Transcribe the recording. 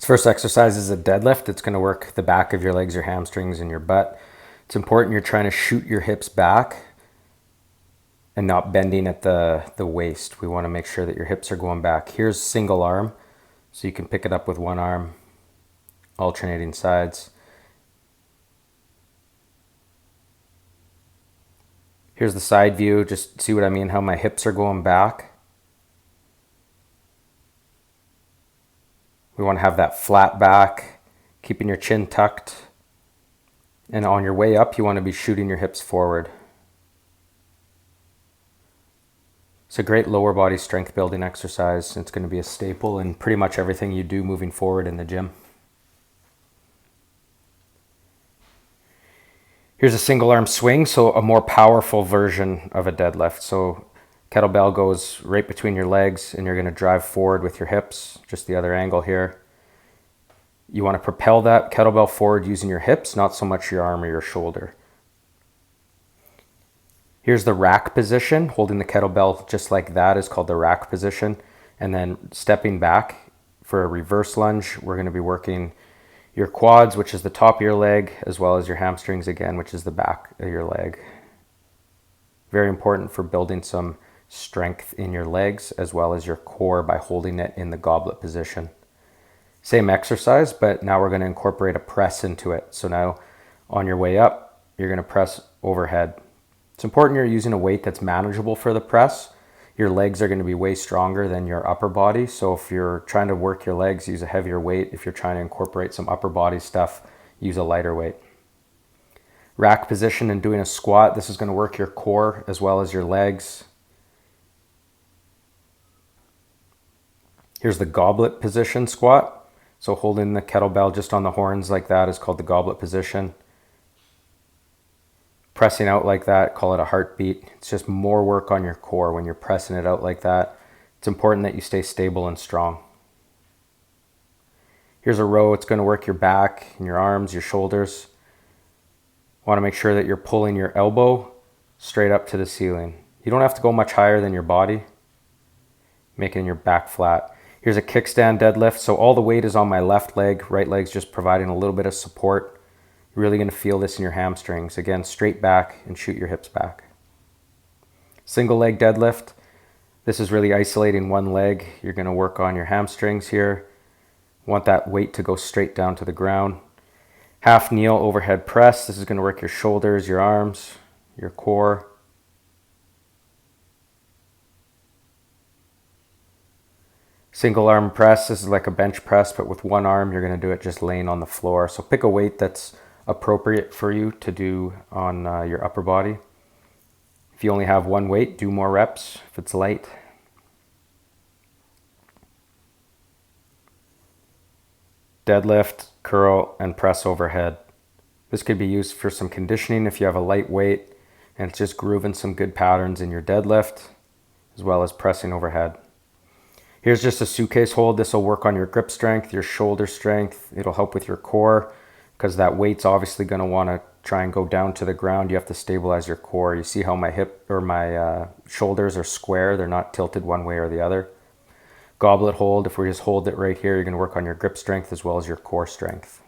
This first exercise is a deadlift. It's going to work the back of your legs, your hamstrings, and your butt. It's important you're trying to shoot your hips back and not bending at the waist. We want to make sure that your hips are going back. Here's single arm, so you can pick it up with one arm, alternating sides. Here's the side view. Just see what I mean, how my hips are going back. We want to have that flat back, keeping your chin tucked. And on your way up, you want to be shooting your hips forward. It's a great lower body strength building exercise. It's going to be a staple in pretty much everything you do moving forward in the gym. Here's a single arm swing, so a more powerful version of a deadlift. So kettlebell goes right between your legs and you're going to drive forward with your hips, just the other angle here. You want to propel that kettlebell forward using your hips, not so much your arm or your shoulder. Here's the rack position. Holding the kettlebell just like that is called the rack position. And then stepping back for a reverse lunge, we're going to be working your quads, which is the top of your leg, as well as your hamstrings again, which is the back of your leg. Very important for building some strength in your legs as well as your core by holding it in the goblet position. Same exercise, but now we're going to incorporate a press into it. So now on your way up, you're going to press overhead. It's important you're using a weight that's manageable for the press. Your legs are going to be way stronger than your upper body. So if you're trying to work your legs, use a heavier weight. If you're trying to incorporate some upper body stuff, use a lighter weight. Rack position and doing a squat. This is going to work your core as well as your legs. Here's the goblet position squat. So holding the kettlebell just on the horns like that is called the goblet position. Pressing out like that, call it a heartbeat. It's just more work on your core when you're pressing it out like that. It's important that you stay stable and strong. Here's a row. It's going to work your back and your arms, your shoulders. Want to make sure that you're pulling your elbow straight up to the ceiling. You don't have to go much higher than your body, making your back flat. Here's a kickstand deadlift. So all the weight is on my left leg. Right leg's just providing a little bit of support. You're really going to feel this in your hamstrings. Again, straight back and shoot your hips back. Single leg deadlift. This is really isolating one leg. You're going to work on your hamstrings here. Want that weight to go straight down to the ground. Half kneel overhead press. This is going to work your shoulders, your arms, your core. Single arm press. This is like a bench press, but with one arm, you're going to do it just laying on the floor. So pick a weight that's appropriate for you to do on your upper body. If you only have one weight, do more reps if it's light. Deadlift, curl, and press overhead. This could be used for some conditioning if you have a light weight and it's just grooving some good patterns in your deadlift as well as pressing overhead. Here's just a suitcase hold. This will work on your grip strength, your shoulder strength. It'll help with your core because that weight's obviously going to want to try and go down to the ground. You have to stabilize your core. You see how my hip or my shoulders are square. They're not tilted one way or the other. Goblet hold. If we just hold it right here, you're going to work on your grip strength as well as your core strength.